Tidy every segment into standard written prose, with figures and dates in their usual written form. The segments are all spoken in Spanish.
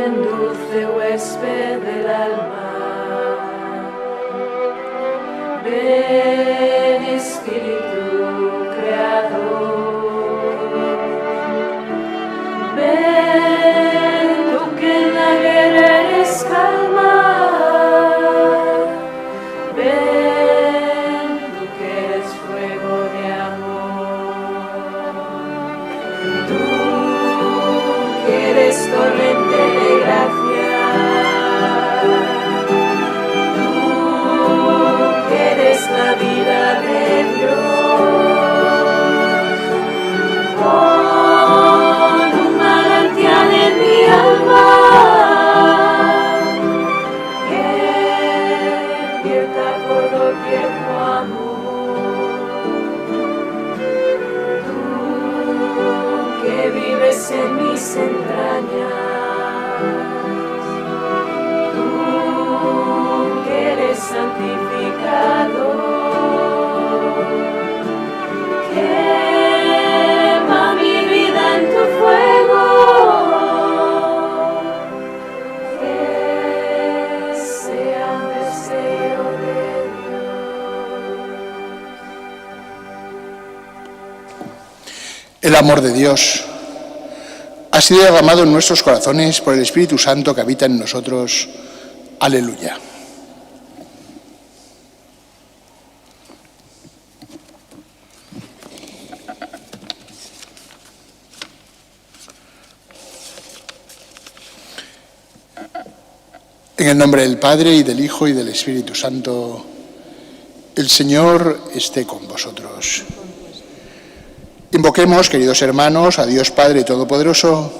Ven, dulce huésped del alma. Ven, Espíritu Creador. Ven, tú que en la guerra eres calma. Ven, tú que eres fuego de amor. Tú que eres torrente de gracia. Tú que eres la vida de Dios. Pon un manantial en mi alma que vierta por doquier tu amor. Tú que vives en mis entrañas. Tú que eres santificador. Quema mi vida en tu fuego. Que sea un deseo de Dios. El amor de Dios ha sido derramado en nuestros corazones por el Espíritu Santo que habita en nosotros. Aleluya. En el nombre del Padre, y del Hijo, y del Espíritu Santo, el Señor esté con vosotros. Invoquemos, queridos hermanos, a Dios Padre Todopoderoso,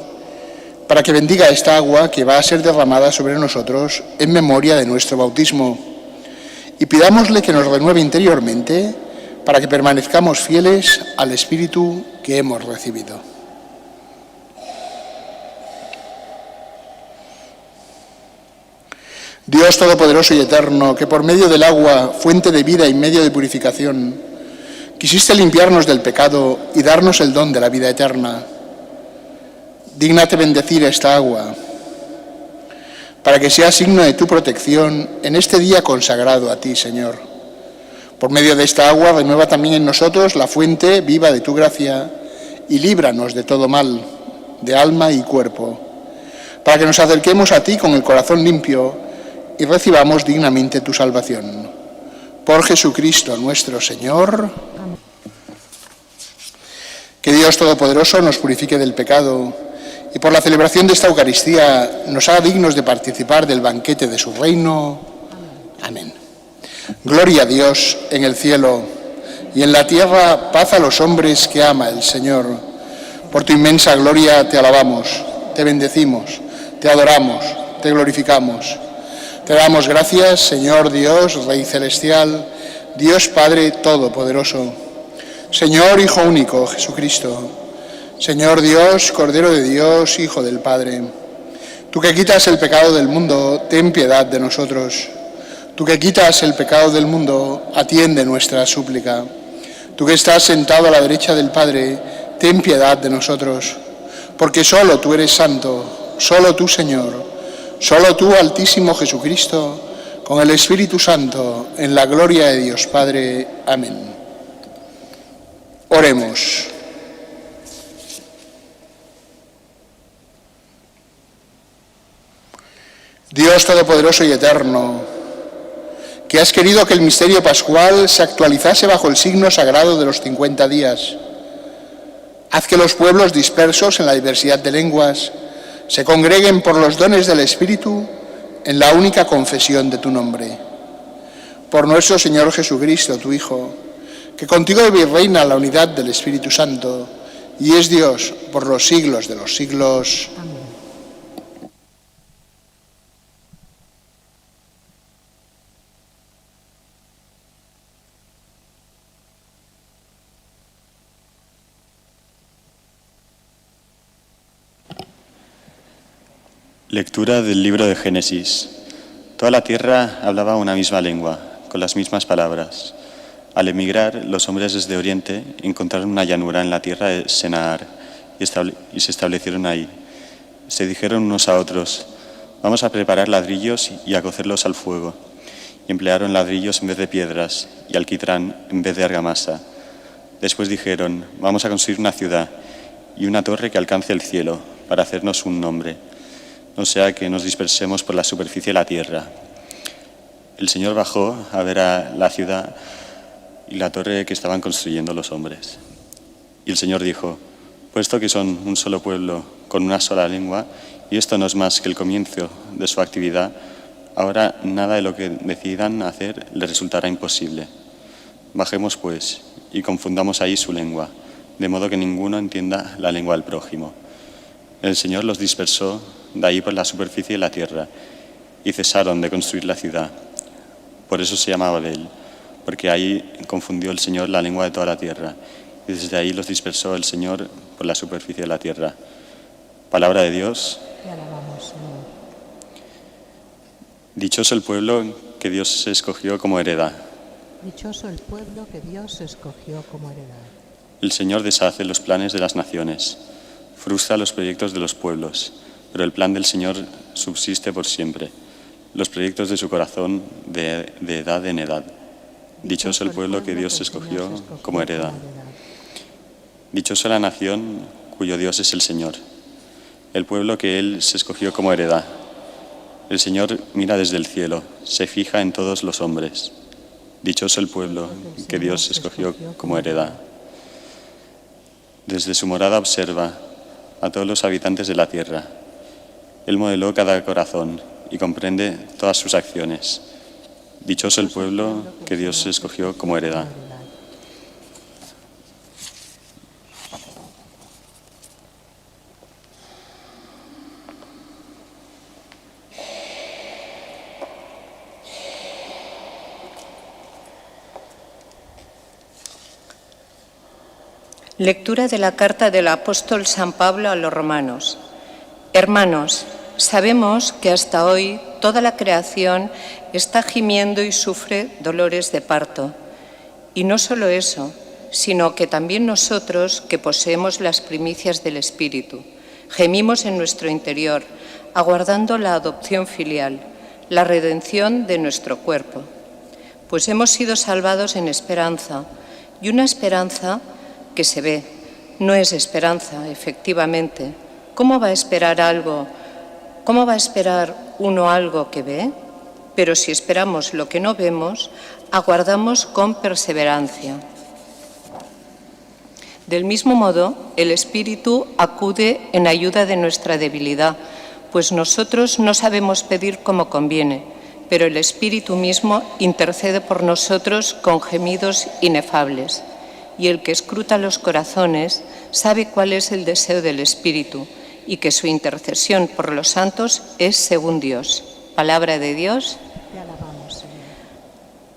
para que bendiga esta agua que va a ser derramada sobre nosotros en memoria de nuestro bautismo, y pidámosle que nos renueve interiormente para que permanezcamos fieles al Espíritu que hemos recibido. Dios Todopoderoso y Eterno, que por medio del agua, fuente de vida y medio de purificación, quisiste limpiarnos del pecado y darnos el don de la vida eterna, dígnate bendecir esta agua, para que sea signo de tu protección en este día consagrado a ti, Señor. Por medio de esta agua, renueva también en nosotros la fuente viva de tu gracia y líbranos de todo mal, de alma y cuerpo, para que nos acerquemos a ti con el corazón limpio y recibamos dignamente tu salvación. Por Jesucristo nuestro Señor. Amén. Que Dios Todopoderoso nos purifique del pecado y por la celebración de esta Eucaristía nos haga dignos de participar del banquete de su reino. Amén. Gloria a Dios en el cielo y en la tierra paz a los hombres que ama el Señor. Por tu inmensa gloria te alabamos, te bendecimos, te adoramos, te glorificamos. Te damos gracias, Señor Dios, Rey Celestial, Dios Padre Todopoderoso, Señor Hijo único, Jesucristo, Señor Dios, Cordero de Dios, Hijo del Padre. Tú que quitas el pecado del mundo, ten piedad de nosotros. Tú que quitas el pecado del mundo, atiende nuestra súplica. Tú que estás sentado a la derecha del Padre, ten piedad de nosotros. Porque solo tú eres santo, solo tú, Señor, solo tú, Altísimo Jesucristo, con el Espíritu Santo, en la gloria de Dios Padre. Amén. Oremos. Dios Todopoderoso y Eterno, que has querido que el misterio pascual se actualizase bajo el signo sagrado de los 50 días, haz que los pueblos dispersos en la diversidad de lenguas se congreguen por los dones del Espíritu en la única confesión de tu nombre. Por nuestro Señor Jesucristo, tu Hijo, que contigo vive y reina la unidad del Espíritu Santo, y es Dios por los siglos de los siglos. Amén. Lectura del libro de Génesis. Toda la tierra hablaba una misma lengua, con las mismas palabras. Al emigrar, los hombres desde Oriente encontraron una llanura en la tierra de Senaar y se establecieron ahí. Se dijeron unos a otros: vamos a preparar ladrillos y a cocerlos al fuego. Y emplearon ladrillos en vez de piedras y alquitrán en vez de argamasa. Después dijeron, vamos a construir una ciudad y una torre que alcance el cielo para hacernos un nombre, no sea que nos dispersemos por la superficie de la tierra. El Señor bajó a ver a la ciudad y la torre que estaban construyendo los hombres. Y el Señor dijo, puesto que son un solo pueblo con una sola lengua, y esto no es más que el comienzo de su actividad, ahora nada de lo que decidan hacer les resultará imposible. Bajemos pues y confundamos ahí su lengua, de modo que ninguno entienda la lengua del prójimo. El Señor los dispersó de ahí por la superficie de la tierra y cesaron de construir la ciudad. Por eso se llama Babel, porque ahí confundió el Señor la lengua de toda la tierra y desde ahí los dispersó el Señor por la superficie de la tierra. Palabra de Dios. Te alabamos, Señor. Dichoso el pueblo que Dios escogió como heredad. Dichoso el pueblo que Dios escogió como heredad. El Señor deshace los planes de las naciones, frustra los proyectos de los pueblos, pero el plan del Señor subsiste por siempre, los proyectos de su corazón de edad en edad. Dichoso el pueblo que Dios escogió como heredad. Dichosa la nación cuyo Dios es el Señor, el pueblo que Él se escogió como heredad. El Señor mira desde el cielo, se fija en todos los hombres. Dichoso el pueblo que Dios escogió como heredad. Desde su morada observa a todos los habitantes de la tierra. Él modeló cada corazón y comprende todas sus acciones. Dichoso el pueblo que Dios escogió como heredad. Lectura de la carta del apóstol San Pablo a los romanos. Hermanos, sabemos que hasta hoy toda la creación está gimiendo y sufre dolores de parto. Y no solo eso, sino que también nosotros, que poseemos las primicias del Espíritu, gemimos en nuestro interior, aguardando la adopción filial, la redención de nuestro cuerpo. Pues hemos sido salvados en esperanza, y una esperanza que se ve, no es esperanza, efectivamente. ¿Cómo va a esperar uno algo que ve? Pero si esperamos lo que no vemos, aguardamos con perseverancia. Del mismo modo, el Espíritu acude en ayuda de nuestra debilidad, pues nosotros no sabemos pedir como conviene, pero el Espíritu mismo intercede por nosotros con gemidos inefables. Y el que escruta los corazones sabe cuál es el deseo del Espíritu y que su intercesión por los santos es según Dios. Palabra de Dios. Te alabamos, Señor.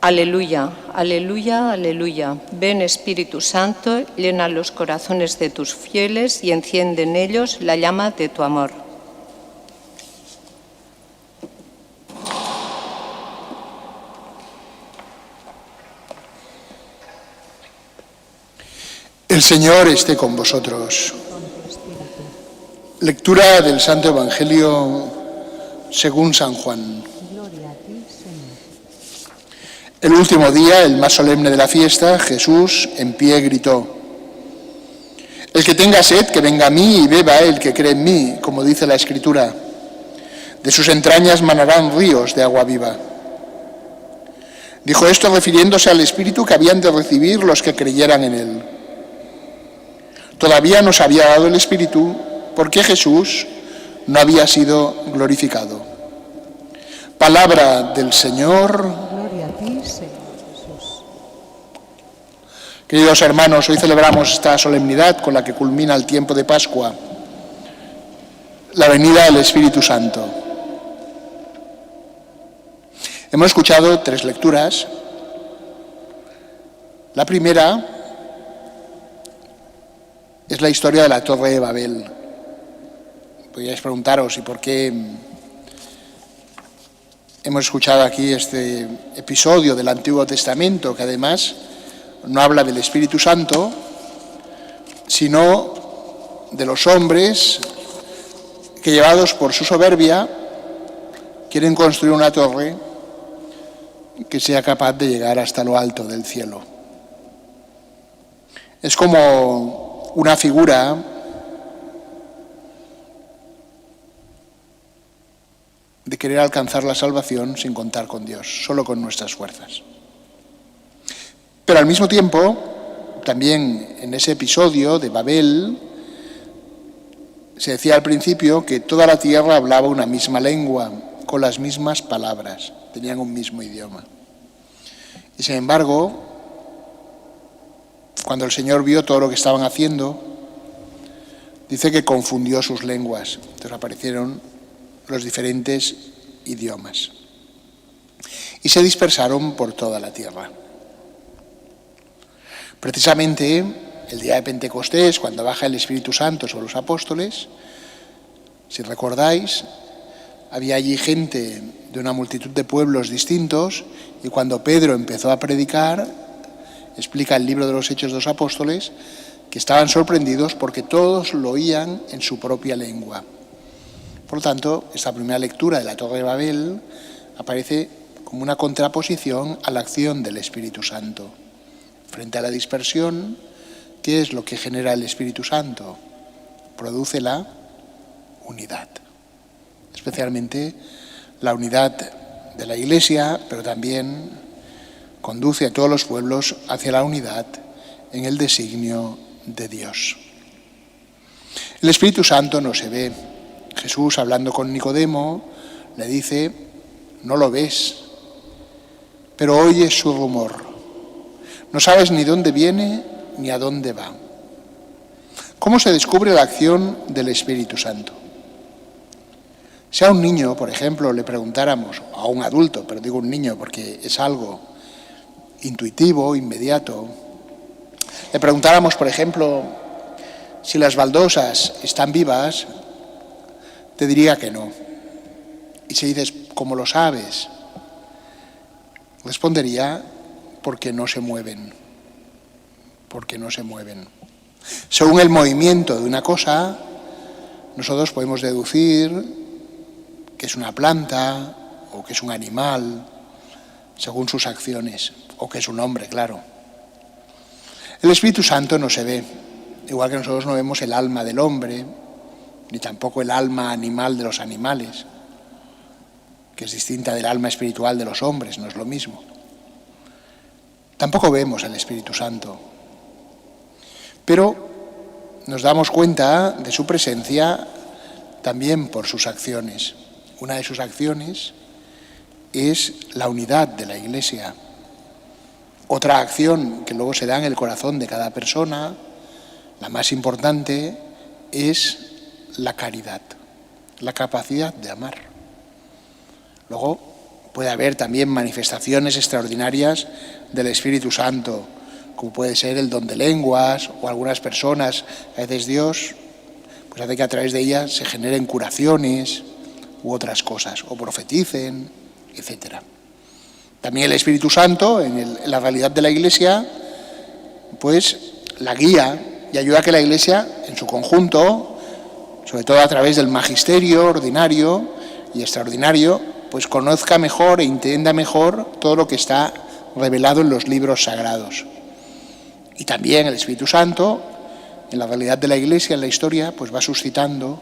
Aleluya, aleluya, aleluya. Ven Espíritu Santo, llena los corazones de tus fieles y enciende en ellos la llama de tu amor. El Señor esté con vosotros. Lectura del Santo Evangelio según San Juan. Gloria a ti, Señor. El último día, el más solemne de la fiesta, Jesús en pie gritó: El que tenga sed, que venga a mí y beba el que cree en mí, como dice la Escritura. De sus entrañas manarán ríos de agua viva. Dijo esto refiriéndose al Espíritu que habían de recibir los que creyeran en él. Todavía no se había dado el Espíritu porque Jesús no había sido glorificado. Palabra del Señor. Gloria a ti, Señor Jesús. Queridos hermanos, hoy celebramos esta solemnidad con la que culmina el tiempo de Pascua, la venida del Espíritu Santo. Hemos escuchado 3 lecturas. La primera es la historia de la Torre de Babel. Podríais preguntaros, ¿y por qué hemos escuchado aquí este episodio del Antiguo Testamento, que además no habla del Espíritu Santo, sino de los hombres que, llevados por su soberbia, quieren construir una torre que sea capaz de llegar hasta lo alto del cielo. Es como una figura de querer alcanzar la salvación sin contar con Dios, solo con nuestras fuerzas. Pero al mismo tiempo, también en ese episodio de Babel, se decía al principio que toda la tierra hablaba una misma lengua, con las mismas palabras, tenían un mismo idioma. Y sin embargo, cuando el Señor vio todo lo que estaban haciendo, dice que confundió sus lenguas. Entonces aparecieron los diferentes idiomas y se dispersaron por toda la tierra. Precisamente el día de Pentecostés, cuando baja el Espíritu Santo sobre los apóstoles, si recordáis, había allí gente de una multitud de pueblos distintos, y cuando Pedro empezó a predicar, explica el libro de los Hechos de los Apóstoles, que estaban sorprendidos porque todos lo oían en su propia lengua. Por lo tanto, esta primera lectura de la Torre de Babel aparece como una contraposición a la acción del Espíritu Santo. Frente a la dispersión, ¿qué es lo que genera el Espíritu Santo? Produce la unidad, especialmente la unidad de la Iglesia, pero también conduce a todos los pueblos hacia la unidad en el designio de Dios. El Espíritu Santo no se ve. Jesús, hablando con Nicodemo, le dice: no lo ves, pero oyes su rumor. No sabes ni dónde viene ni a dónde va. ¿Cómo se descubre la acción del Espíritu Santo? Si a un niño, por ejemplo, le preguntáramos, a un adulto, pero digo un niño porque es algo intuitivo, inmediato, le preguntáramos, por ejemplo, si las baldosas están vivas, te diría que no. Y si dices, ¿cómo lo sabes?, respondería, porque no se mueven. Porque no se mueven. Según el movimiento de una cosa, nosotros podemos deducir que es una planta o que es un animal, según sus acciones, o que es un hombre, claro. El Espíritu Santo no se ve, igual que nosotros no vemos el alma del hombre, ni tampoco el alma animal de los animales, que es distinta del alma espiritual de los hombres, no es lo mismo. Tampoco vemos al Espíritu Santo, pero nos damos cuenta de su presencia también por sus acciones. Una de sus acciones es la unidad de la Iglesia. Otra acción que luego se da en el corazón de cada persona, la más importante, es la caridad, la capacidad de amar. Luego puede haber también manifestaciones extraordinarias del Espíritu Santo, como puede ser el don de lenguas, o algunas personas, a veces Dios pues hace que a través de ellas se generen curaciones u otras cosas, o profeticen, etc. También el Espíritu Santo, en la realidad de la Iglesia, pues la guía y ayuda a que la Iglesia, en su conjunto, sobre todo a través del magisterio ordinario y extraordinario, pues conozca mejor e entienda mejor todo lo que está revelado en los libros sagrados. Y también el Espíritu Santo, en la realidad de la Iglesia, en la historia, pues va suscitando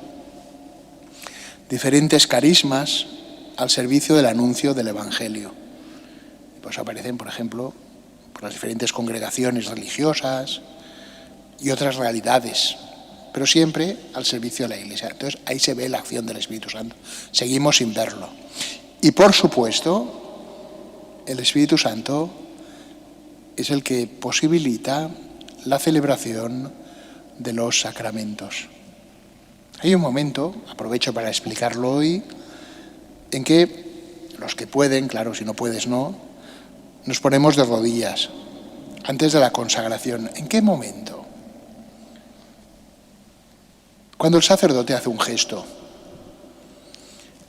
diferentes carismas al servicio del anuncio del Evangelio. Pues aparecen, por ejemplo, por las diferentes congregaciones religiosas y otras realidades, pero siempre al servicio de la Iglesia. Entonces ahí se ve la acción del Espíritu Santo. Seguimos sin verlo. Y por supuesto, el Espíritu Santo es el que posibilita la celebración de los sacramentos. Hay un momento, aprovecho para explicarlo hoy, en que los que pueden, claro, si no puedes no, nos ponemos de rodillas antes de la consagración. ¿En qué momento? Cuando el sacerdote hace un gesto,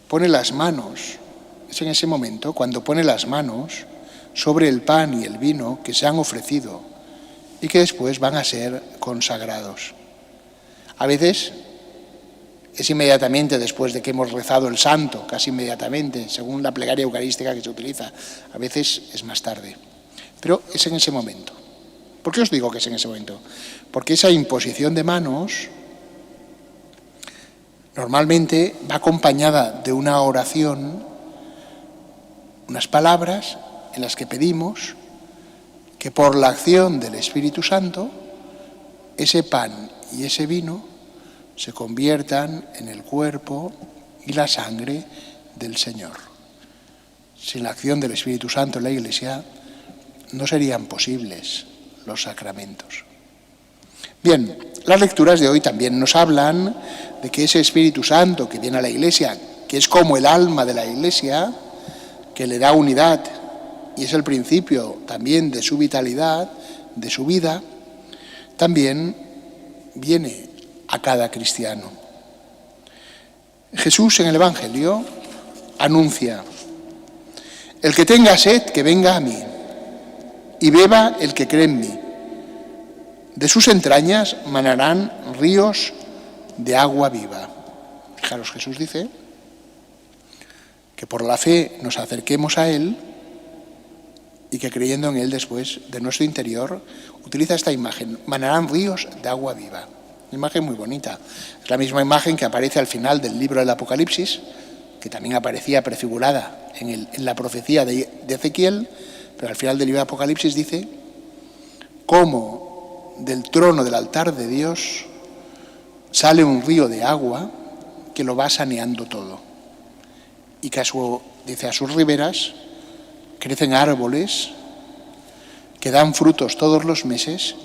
pone las manos, es en ese momento cuando pone las manos sobre el pan y el vino que se han ofrecido y que después van a ser consagrados. A veces es inmediatamente después de que hemos rezado el santo, casi inmediatamente, según la plegaria eucarística que se utiliza. A veces es más tarde, pero es en ese momento. ¿Por qué os digo que es en ese momento? Porque esa imposición de manos normalmente va acompañada de una oración, unas palabras en las que pedimos que por la acción del Espíritu Santo ese pan y ese vino se conviertan en el cuerpo y la sangre del Señor. Sin la acción del Espíritu Santo en la Iglesia no serían posibles los sacramentos. Bien, las lecturas de hoy también nos hablan de que ese Espíritu Santo que viene a la Iglesia, que es como el alma de la Iglesia, que le da unidad y es el principio también de su vitalidad, de su vida, también viene a cada cristiano. Jesús en el Evangelio anuncia: el que tenga sed, que venga a mí, y beba el que cree en mí. De sus entrañas manarán ríos de agua viva. Fijaros, Jesús dice que por la fe nos acerquemos a Él y que creyendo en Él después de nuestro interior utiliza esta imagen: manarán ríos de agua viva. Una imagen muy bonita. Es la misma imagen que aparece al final del libro del Apocalipsis, que también aparecía prefigurada en la profecía de Ezequiel, pero al final del libro del Apocalipsis dice cómo del trono del altar de Dios sale un río de agua que lo va saneando todo, y que a sus riberas crecen árboles que dan frutos todos los meses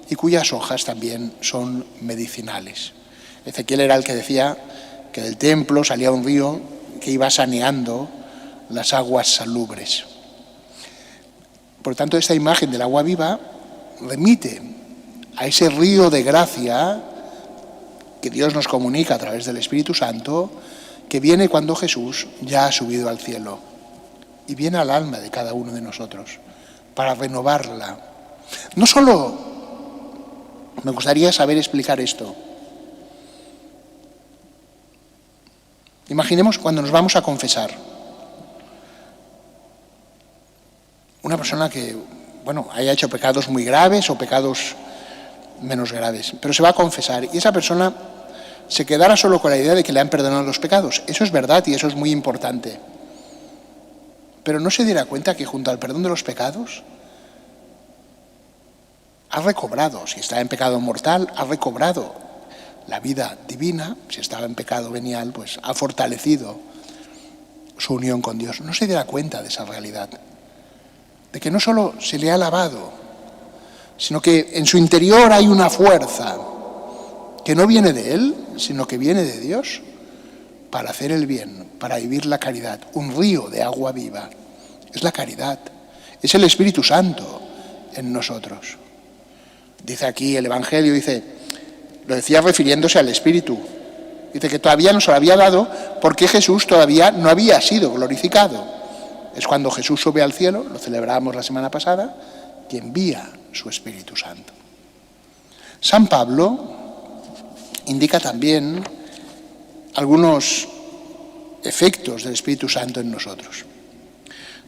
y cuyas hojas también son medicinales. Ezequiel era el que decía que del templo salía un río que iba saneando las aguas salubres. Por tanto, esta imagen del agua viva remite a ese río de gracia que Dios nos comunica a través del Espíritu Santo, que viene cuando Jesús ya ha subido al cielo y viene al alma de cada uno de nosotros para renovarla. No solo, me gustaría saber explicar esto. Imaginemos cuando nos vamos a confesar. Una persona que, haya hecho pecados muy graves o pecados menos graves, pero se va a confesar y esa persona se quedará solo con la idea de que le han perdonado los pecados. Eso es verdad y eso es muy importante. Pero no se diera cuenta que junto al perdón de los pecados ha recobrado, si estaba en pecado mortal, ha recobrado la vida divina. Si estaba en pecado venial, pues ha fortalecido su unión con Dios. No se diera cuenta de esa realidad, de que no solo se le ha lavado, sino que en su interior hay una fuerza que no viene de él, sino que viene de Dios, para hacer el bien, para vivir la caridad. Un río de agua viva es la caridad, es el Espíritu Santo en nosotros. Dice aquí el Evangelio, lo decía refiriéndose al Espíritu, dice que todavía no se lo había dado porque Jesús todavía no había sido glorificado. Es cuando Jesús sube al cielo, lo celebrábamos la semana pasada, que envía su Espíritu Santo. San Pablo indica también algunos efectos del Espíritu Santo en nosotros.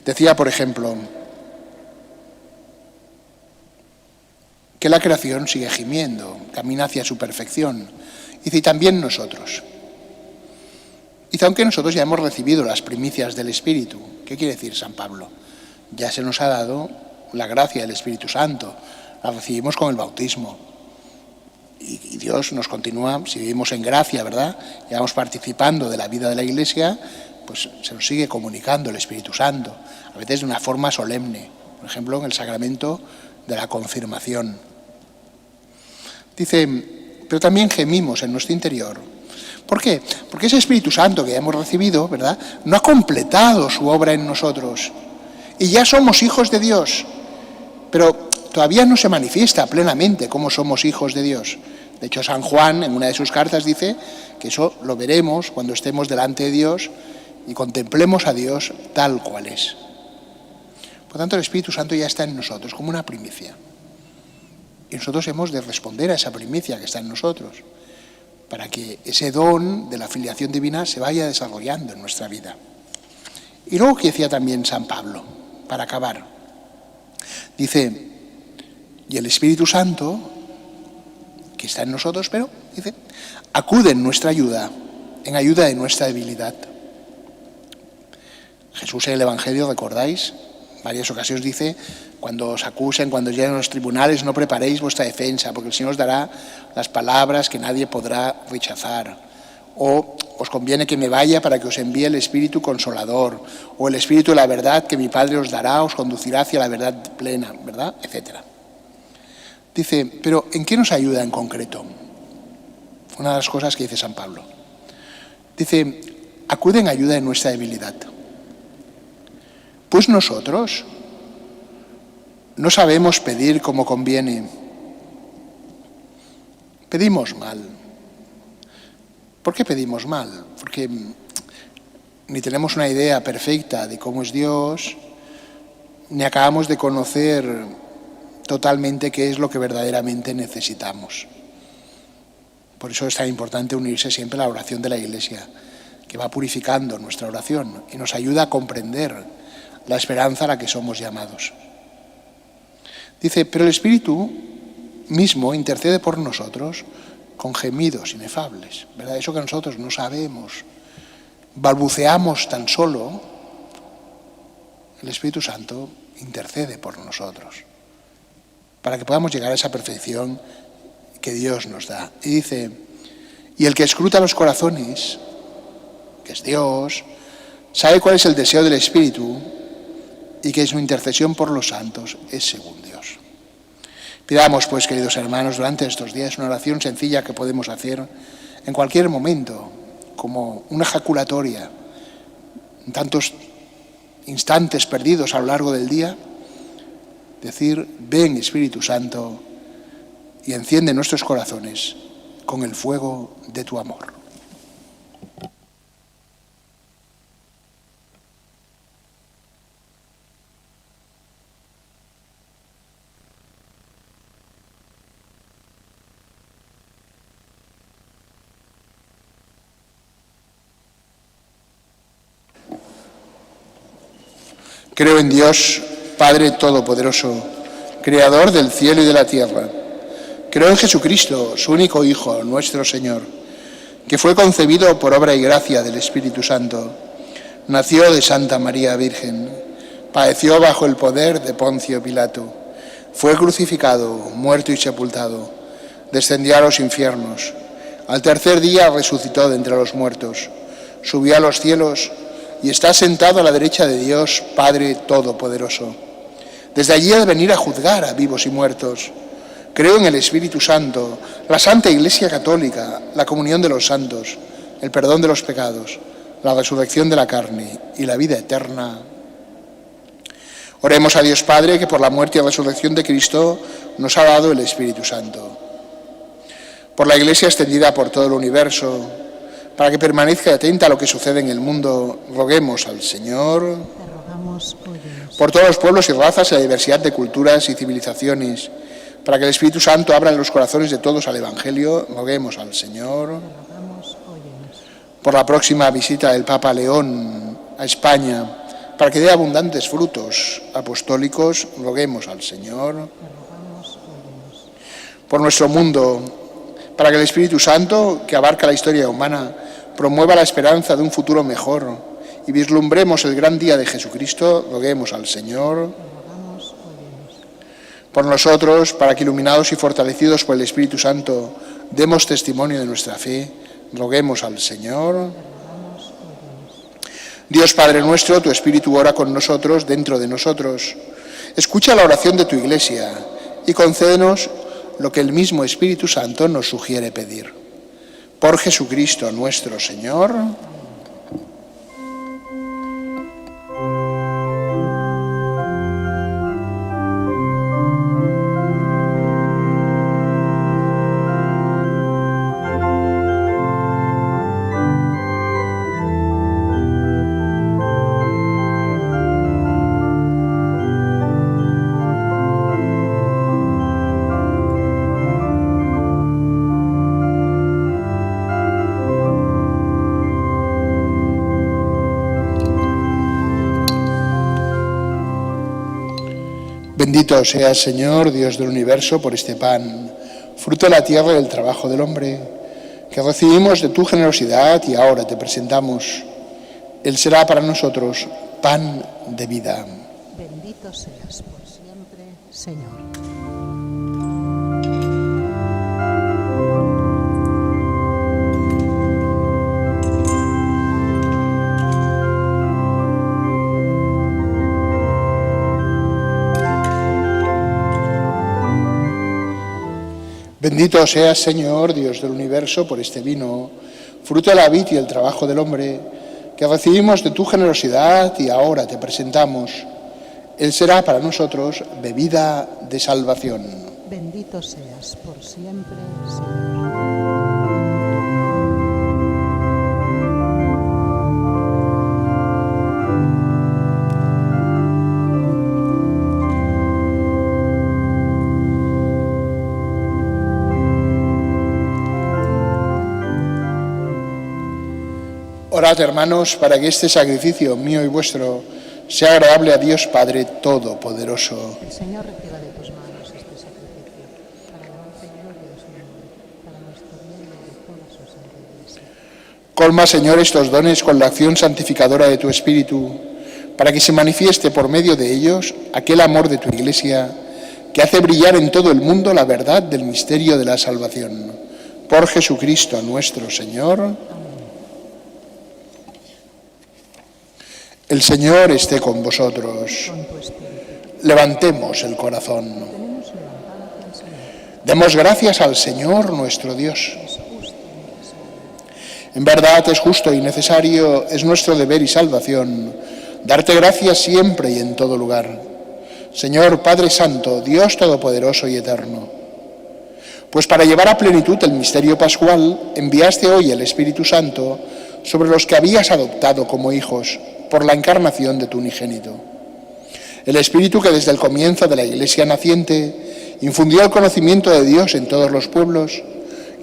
Decía, por ejemplo, que la creación sigue gimiendo, camina hacia su perfección. Dice, y también nosotros. Dice, aunque nosotros ya hemos recibido las primicias del Espíritu. ¿Qué quiere decir San Pablo? Ya se nos ha dado la gracia del Espíritu Santo, la recibimos con el bautismo. Y Dios nos continúa, si vivimos en gracia, ¿verdad? Y vamos participando de la vida de la Iglesia, pues se nos sigue comunicando el Espíritu Santo, a veces de una forma solemne, por ejemplo, en el sacramento de la confirmación. Dice, pero también gemimos en nuestro interior. ¿Por qué? Porque ese Espíritu Santo que ya hemos recibido, ¿verdad?, no ha completado su obra en nosotros. Y ya somos hijos de Dios, pero todavía no se manifiesta plenamente cómo somos hijos de Dios. De hecho, San Juan, en una de sus cartas, dice que eso lo veremos cuando estemos delante de Dios y contemplemos a Dios tal cual es. Por tanto, el Espíritu Santo ya está en nosotros como una primicia. Y nosotros hemos de responder a esa primicia que está en nosotros. para que ese don de la filiación divina se vaya desarrollando en nuestra vida. Y luego que decía también San Pablo, para acabar, dice, y el Espíritu Santo, que está en nosotros, pero, dice, acude en nuestra ayuda, en ayuda de nuestra debilidad. Jesús en el Evangelio, recordáis, varias ocasiones dice, cuando os acusen, cuando lleguen a los tribunales, no preparéis vuestra defensa, porque el Señor os dará las palabras que nadie podrá rechazar. O os conviene que me vaya para que os envíe el Espíritu Consolador, o el Espíritu de la verdad que mi Padre os dará, os conducirá hacia la verdad plena, ¿verdad? Etcétera. Dice, pero ¿en qué nos ayuda en concreto? Una de las cosas que dice San Pablo. Dice, acude en ayuda de nuestra debilidad. Pues nosotros no sabemos pedir como conviene. Pedimos mal. ¿Por qué pedimos mal? Porque ni tenemos una idea perfecta de cómo es Dios, ni acabamos de conocer totalmente qué es lo que verdaderamente necesitamos. Por eso es tan importante unirse siempre a la oración de la Iglesia, que va purificando nuestra oración y nos ayuda a comprender la esperanza a la que somos llamados. Dice, pero el Espíritu mismo intercede por nosotros con gemidos inefables, ¿verdad? Eso que nosotros no sabemos, balbuceamos tan solo, el Espíritu Santo intercede por nosotros, para que podamos llegar a esa perfección que Dios nos da. Y dice, y el que escruta los corazones, que es Dios, sabe cuál es el deseo del Espíritu y que su intercesión por los santos es según Dios. Pidamos, pues, queridos hermanos, durante estos días una oración sencilla que podemos hacer en cualquier momento, como una ejaculatoria, en tantos instantes perdidos a lo largo del día, decir, ven Espíritu Santo y enciende nuestros corazones con el fuego de tu amor. Creo en Dios, Padre Todopoderoso, Creador del cielo y de la tierra. Creo en Jesucristo, su único Hijo, nuestro Señor, que fue concebido por obra y gracia del Espíritu Santo. Nació de Santa María Virgen, padeció bajo el poder de Poncio Pilato, fue crucificado, muerto y sepultado, descendió a los infiernos. Al tercer día resucitó de entre los muertos, subió a los cielos y está sentado a la derecha de Dios, Padre Todopoderoso. Desde allí ha de venir a juzgar a vivos y muertos. Creo en el Espíritu Santo, la Santa Iglesia Católica, la comunión de los santos, el perdón de los pecados, la resurrección de la carne y la vida eterna. Oremos a Dios Padre, que por la muerte y resurrección de Cristo nos ha dado el Espíritu Santo. Por la Iglesia extendida por todo el universo, para que permanezca atenta a lo que sucede en el mundo, roguemos al Señor. Te rogamos, óyenos. Por todos los pueblos y razas y la diversidad de culturas y civilizaciones, para que el Espíritu Santo abra los corazones de todos al Evangelio, roguemos al Señor. Te rogamos, óyenos. Por la próxima visita del Papa León a España, para que dé abundantes frutos apostólicos, roguemos al Señor. Te rogamos, óyenos. Por nuestro mundo, para que el Espíritu Santo, que abarca la historia humana, promueva la esperanza de un futuro mejor y vislumbremos el gran día de Jesucristo, roguemos al Señor. Te rogamos, óyenos. Por nosotros, para que iluminados y fortalecidos por el Espíritu Santo, demos testimonio de nuestra fe, roguemos al Señor. Te rogamos, óyenos. Dios Padre nuestro, tu Espíritu ora con nosotros, dentro de nosotros. Escucha la oración de tu Iglesia y concédenos lo que el mismo Espíritu Santo nos sugiere pedir. Por Jesucristo nuestro Señor. Bendito seas, Señor, Dios del universo, por este pan, fruto de la tierra y del trabajo del hombre, que recibimos de tu generosidad y ahora te presentamos. Él será para nosotros pan de vida. Bendito seas por siempre, Señor. Bendito seas, Señor, Dios del universo, por este vino, fruto de la vid y el trabajo del hombre, que recibimos de tu generosidad y ahora te presentamos. Él será para nosotros bebida de salvación. Bendito seas por siempre, Señor. Orad, hermanos, para que este sacrificio mío y vuestro sea agradable a Dios Padre Todopoderoso. El Señor reciba de tus manos este sacrificio, para alabanza y gloria de su nombre, para nuestro bien y de toda su santa Iglesia. Colma, Señor, estos dones con la acción santificadora de tu Espíritu, para que se manifieste por medio de ellos aquel amor de tu Iglesia que hace brillar en todo el mundo la verdad del misterio de la salvación. Por Jesucristo nuestro Señor. El Señor esté con vosotros. Con tu espíritu. Levantemos el corazón. Tenemos levantado hacia el Señor. Demos gracias al Señor nuestro Dios. Es justo y necesario. En verdad es justo y necesario, es nuestro deber y salvación, darte gracias siempre y en todo lugar. Señor Padre Santo, Dios Todopoderoso y Eterno, pues para llevar a plenitud el misterio pascual, enviaste hoy el Espíritu Santo sobre los que habías adoptado como hijos por la encarnación de tu unigénito. El Espíritu que desde el comienzo de la Iglesia naciente infundió el conocimiento de Dios en todos los pueblos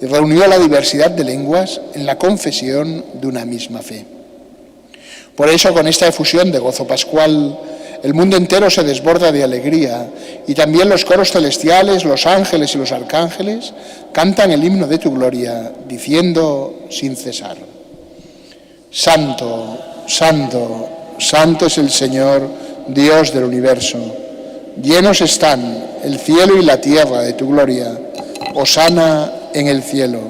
y reunió la diversidad de lenguas en la confesión de una misma fe. Por eso, con esta efusión de gozo pascual, el mundo entero se desborda de alegría y también los coros celestiales, los ángeles y los arcángeles cantan el himno de tu gloria, diciendo sin cesar: Santo, Santo, Santo es el Señor, Dios del universo. Llenos están el cielo y la tierra de tu gloria. Hosana en el cielo.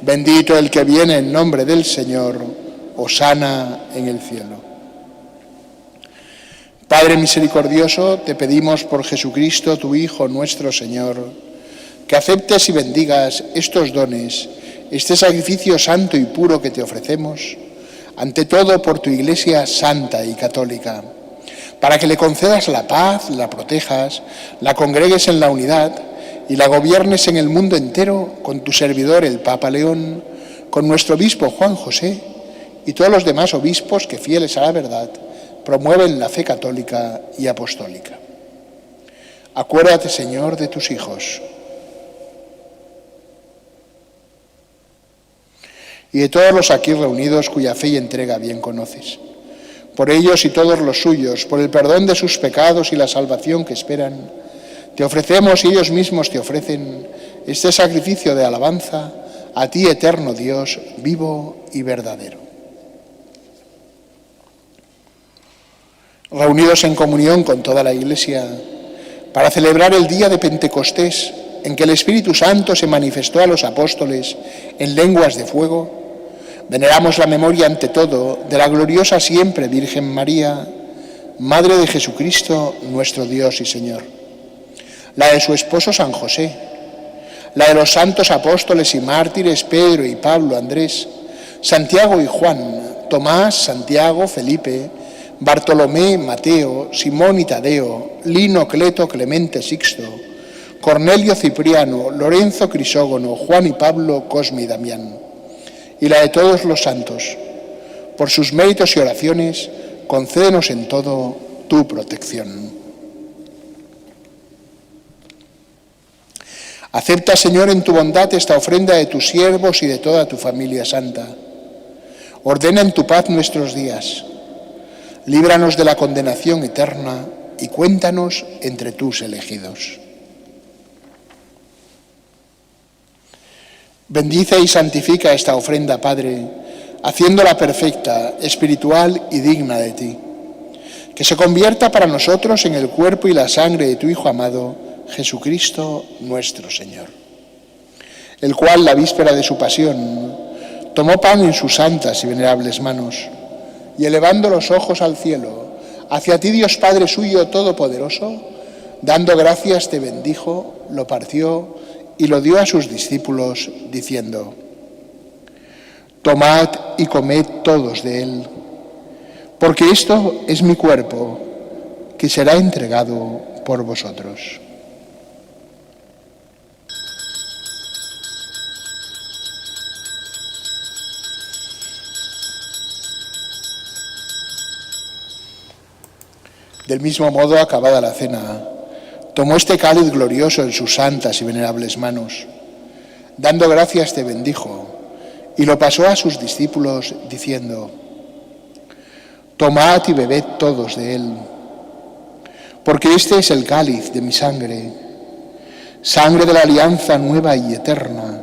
Bendito el que viene en nombre del Señor. Hosana en el cielo. Padre misericordioso, te pedimos por Jesucristo, tu Hijo, nuestro Señor, que aceptes y bendigas estos dones, este sacrificio santo y puro que te ofrecemos, ante todo por tu Iglesia santa y católica, para que le concedas la paz, la protejas, la congregues en la unidad y la gobiernes en el mundo entero con tu servidor el Papa León, con nuestro obispo Juan José y todos los demás obispos que, fieles a la verdad, promueven la fe católica y apostólica. Acuérdate, Señor, de tus hijos y de todos los aquí reunidos cuya fe y entrega bien conoces. Por ellos y todos los suyos, por el perdón de sus pecados y la salvación que esperan, te ofrecemos y ellos mismos te ofrecen este sacrificio de alabanza a ti, eterno Dios, vivo y verdadero. Reunidos en comunión con toda la Iglesia, para celebrar el día de Pentecostés, en que el Espíritu Santo se manifestó a los apóstoles en lenguas de fuego, veneramos la memoria ante todo de la gloriosa siempre Virgen María, Madre de Jesucristo, nuestro Dios y Señor, la de su esposo San José, la de los santos apóstoles y mártires Pedro y Pablo, Andrés, Santiago y Juan, Tomás, Santiago, Felipe, Bartolomé, Mateo, Simón y Tadeo, Lino, Cleto, Clemente, Sixto, Cornelio, Cipriano, Lorenzo, Crisógono, Juan y Pablo, Cosme y Damián, y la de todos los santos. Por sus méritos y oraciones, concédenos en todo tu protección. Acepta, Señor, en tu bondad esta ofrenda de tus siervos y de toda tu familia santa. Ordena en tu paz nuestros días. Líbranos de la condenación eterna y cuéntanos entre tus elegidos. Bendice y santifica esta ofrenda, Padre, haciéndola perfecta, espiritual y digna de ti. Que se convierta para nosotros en el cuerpo y la sangre de tu Hijo amado, Jesucristo nuestro Señor, el cual, la víspera de su pasión, tomó pan en sus santas y venerables manos, y elevando los ojos al cielo, hacia ti, Dios Padre suyo todopoderoso, dando gracias te bendijo, lo partió y lo dio a sus discípulos, diciendo: tomad y comed todos de él, porque esto es mi cuerpo, que será entregado por vosotros. Del mismo modo, acabada la cena, tomó este cáliz glorioso en sus santas y venerables manos, dando gracias te bendijo, y lo pasó a sus discípulos, diciendo: tomad y bebed todos de él, porque este es el cáliz de mi sangre, sangre de la alianza nueva y eterna,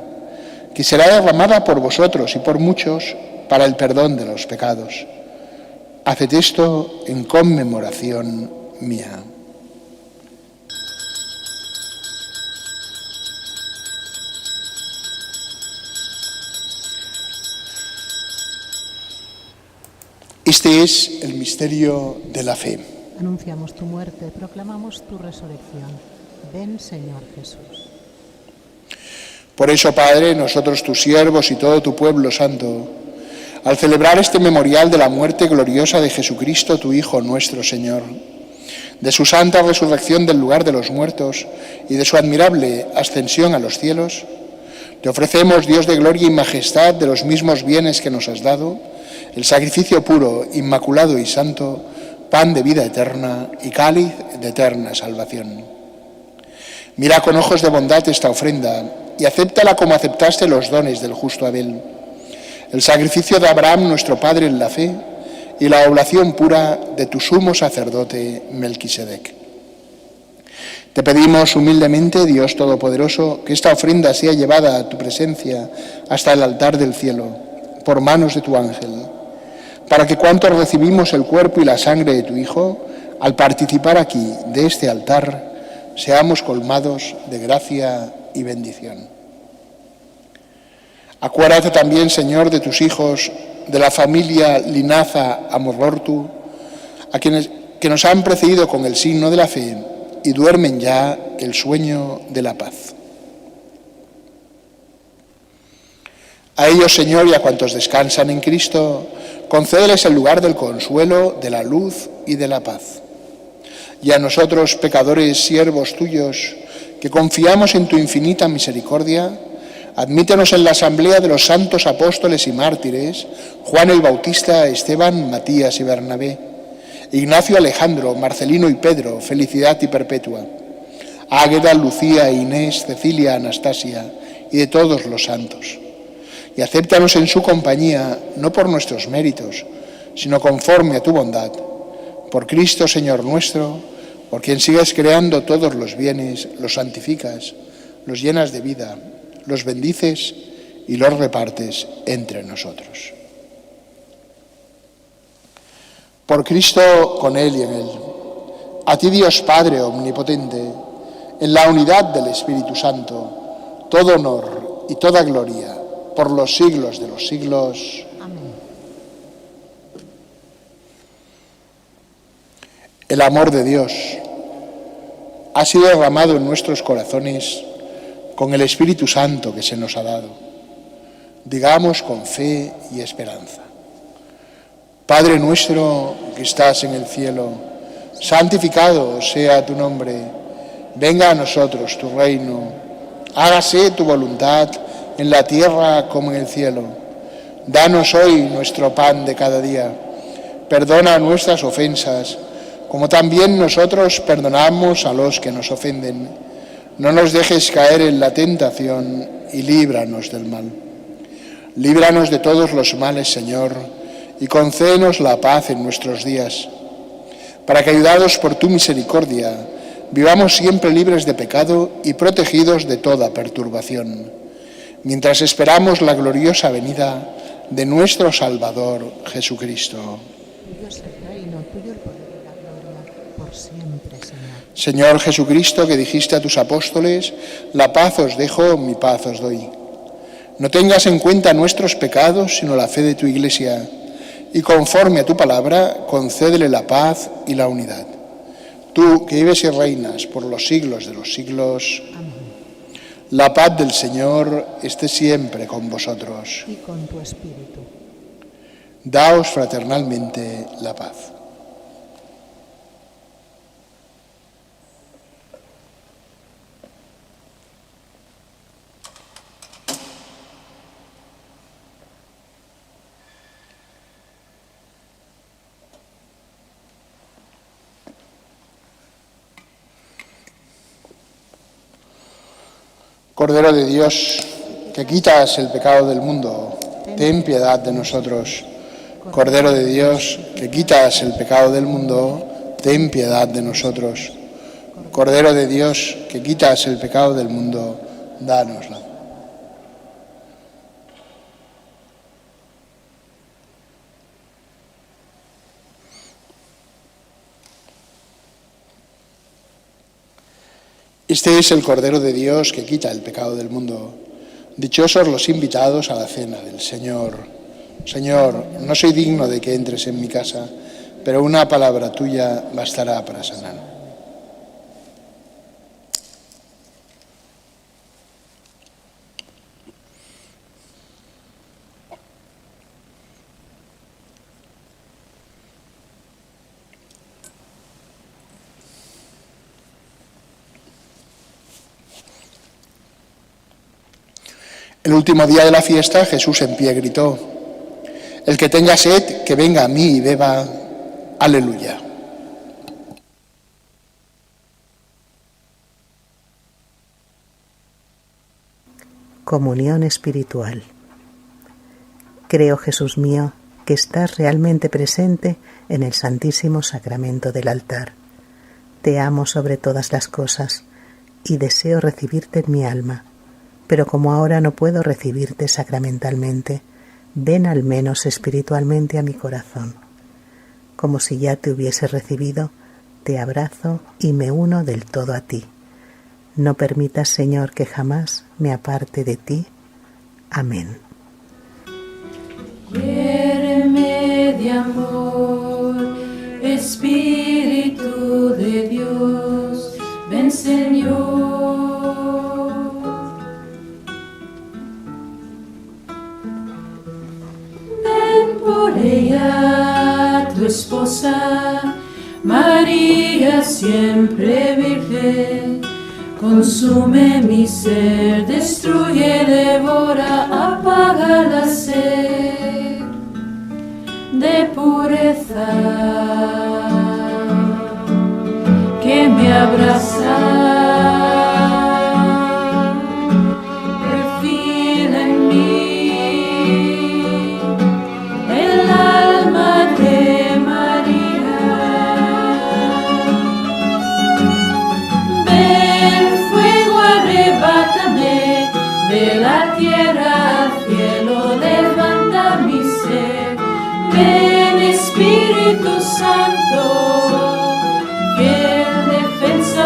que será derramada por vosotros y por muchos para el perdón de los pecados. Haced esto en conmemoración mía. Este es el misterio de la fe. Anunciamos tu muerte, proclamamos tu resurrección. Ven, Señor Jesús. Por eso, Padre, nosotros tus siervos y todo tu pueblo santo, al celebrar este memorial de la muerte gloriosa de Jesucristo, tu Hijo nuestro Señor, de su santa resurrección del lugar de los muertos y de su admirable ascensión a los cielos, te ofrecemos, Dios de gloria y majestad, de los mismos bienes que nos has dado, el sacrificio puro, inmaculado y santo, pan de vida eterna y cáliz de eterna salvación. Mira con ojos de bondad esta ofrenda y acéptala como aceptaste los dones del justo Abel, el sacrificio de Abraham, nuestro Padre en la fe, y la oblación pura de tu sumo sacerdote Melquisedec. Te pedimos humildemente, Dios Todopoderoso, que esta ofrenda sea llevada a tu presencia hasta el altar del cielo, por manos de tu ángel, para que cuantos recibimos el cuerpo y la sangre de tu Hijo, al participar aquí de este altar, seamos colmados de gracia y bendición. Acuérdate también, Señor, de tus hijos, de la familia Linaza Amorortu, a quienes que nos han precedido con el signo de la fe y duermen ya el sueño de la paz. A ellos, Señor, y a cuantos descansan en Cristo, concédeles el lugar del consuelo, de la luz y de la paz. Y a nosotros, pecadores, siervos tuyos, que confiamos en tu infinita misericordia, admítenos en la asamblea de los santos apóstoles y mártires, Juan el Bautista, Esteban, Matías y Bernabé, Ignacio, Alejandro, Marcelino y Pedro, felicidad y perpetua, Águeda, Lucía, Inés, Cecilia, Anastasia y de todos los santos. Y acéptanos en su compañía, no por nuestros méritos, sino conforme a tu bondad, por Cristo Señor nuestro, por quien sigues creando todos los bienes, los santificas, los llenas de vida, los bendices y los repartes entre nosotros. Por Cristo, con Él y en Él, a ti, Dios Padre omnipotente, en la unidad del Espíritu Santo, todo honor y toda gloria por los siglos de los siglos. Amén. El amor de Dios ha sido derramado en nuestros corazones con el Espíritu Santo que se nos ha dado. Digamos con fe y esperanza: Padre nuestro que estás en el cielo, santificado sea tu nombre. Venga a nosotros tu reino. Hágase tu voluntad en la tierra como en el cielo. Danos hoy nuestro pan de cada día. Perdona nuestras ofensas, como también nosotros perdonamos a los que nos ofenden. No nos dejes caer en la tentación y líbranos del mal. Líbranos de todos los males, Señor, y concédenos la paz en nuestros días, para que, ayudados por tu misericordia, vivamos siempre libres de pecado y protegidos de toda perturbación, mientras esperamos la gloriosa venida de nuestro Salvador Jesucristo. Tuyo es el reino, tuyo el poder y la gloria, por siempre, Señor. Señor Jesucristo, que dijiste a tus apóstoles, la paz os dejo, mi paz os doy. No tengas en cuenta nuestros pecados, sino la fe de tu Iglesia, y conforme a tu palabra, concédele la paz y la unidad. Tú, que vives y reinas por los siglos de los siglos, Amén. la paz del Señor esté siempre con vosotros. Y con tu espíritu. Daos fraternalmente la paz. Cordero de Dios, que quitas el pecado del mundo, ten piedad de nosotros. Cordero de Dios, que quitas el pecado del mundo, ten piedad de nosotros. Cordero de Dios, que quitas el pecado del mundo, dánoslo. Este es el Cordero de Dios que quita el pecado del mundo. Dichosos los invitados a la cena del Señor. Señor, no soy digno de que entres en mi casa, pero una palabra tuya bastará para sanar. El último día de la fiesta, Jesús en pie gritó: el que tenga sed, que venga a mí y beba. Aleluya. Comunión espiritual. Creo, Jesús mío, que estás realmente presente en el Santísimo Sacramento del altar. Te amo sobre todas las cosas y deseo recibirte en mi alma, pero como ahora no puedo recibirte sacramentalmente, ven al menos espiritualmente a mi corazón. Como si ya te hubiese recibido, te abrazo y me uno del todo a ti. No permitas, Señor, que jamás me aparte de ti. Amén. Quiéreme de amor, Espíritu de Dios, ven Señor. Ven por ella, tu esposa, María siempre virgen. Consume mi ser, destruye, devora, apaga la sed de pureza que me abraza. Perfila en mí el alma de María. Ven, fuego, arrebátame de la tierra al cielo, levanta mi ser. Ven, Espíritu Santo, que en defensa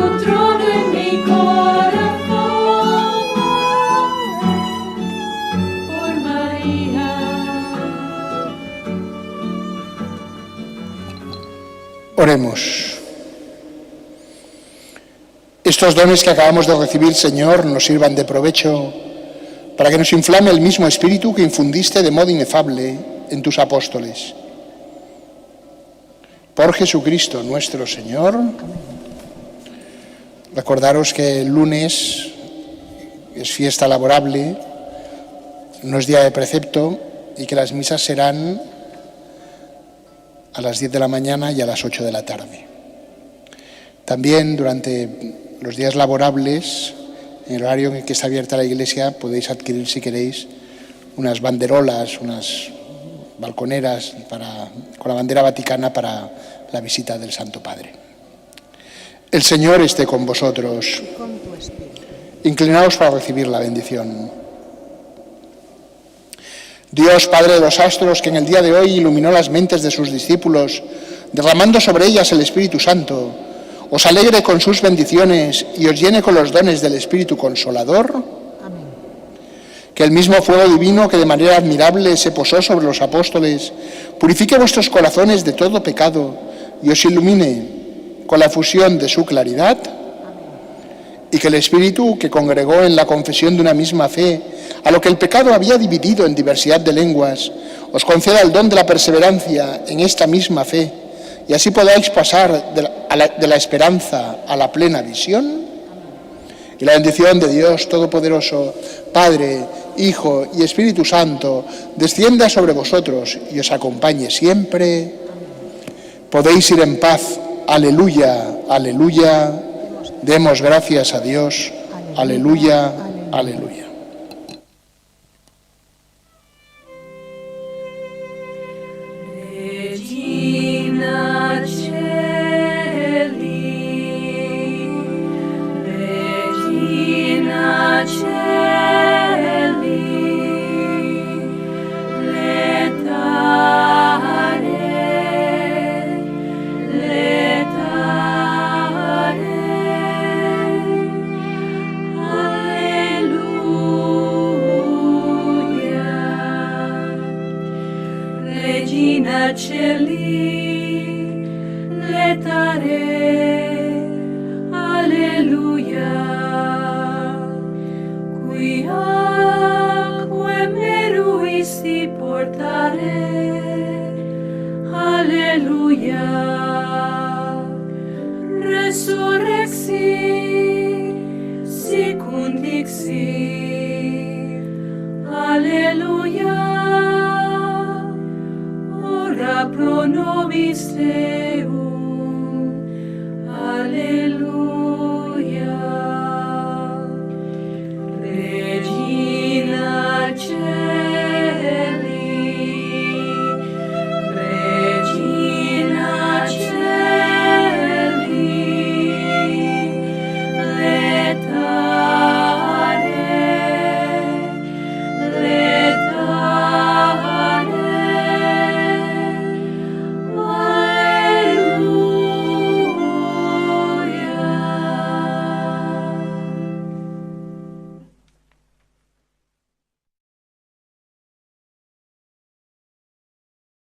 tu trono en mi corazón, por María. Oremos. Estos dones que acabamos de recibir, Señor, nos sirvan de provecho para que nos inflame el mismo espíritu que infundiste de modo inefable en tus apóstoles. Por Jesucristo nuestro Señor. Recordaros que el lunes es fiesta laborable, no es día de precepto, y que las misas serán a las 10 de la mañana y a las 8 de la tarde. También durante los días laborables, en el horario en el que está abierta la iglesia, podéis adquirir, si queréis, unas banderolas, unas balconeras con la bandera vaticana para la visita del Santo Padre. El Señor esté con vosotros. Inclinaos para recibir la bendición. Dios, Padre de los astros, que en el día de hoy iluminó las mentes de sus discípulos, derramando sobre ellas el Espíritu Santo, os alegre con sus bendiciones y os llene con los dones del Espíritu Consolador. Amén. Que el mismo fuego divino que de manera admirable se posó sobre los apóstoles, purifique vuestros corazones de todo pecado y os ilumine con la fusión de su claridad. Y que el Espíritu que congregó en la confesión de una misma fe, a lo que el pecado había dividido en diversidad de lenguas, os conceda el don de la perseverancia en esta misma fe, y así podáis pasar de la esperanza a la plena visión. Y la bendición de Dios Todopoderoso, Padre, Hijo y Espíritu Santo, descienda sobre vosotros y os acompañe siempre. Podéis ir en paz. Aleluya, aleluya. Demos gracias a Dios. Aleluya, aleluya. Regina Celi, letare, alleluia. Quiaque meruisti portare, alleluia. Resurrexi, sicut dixi, alleluia. Ora pro nobis Deus.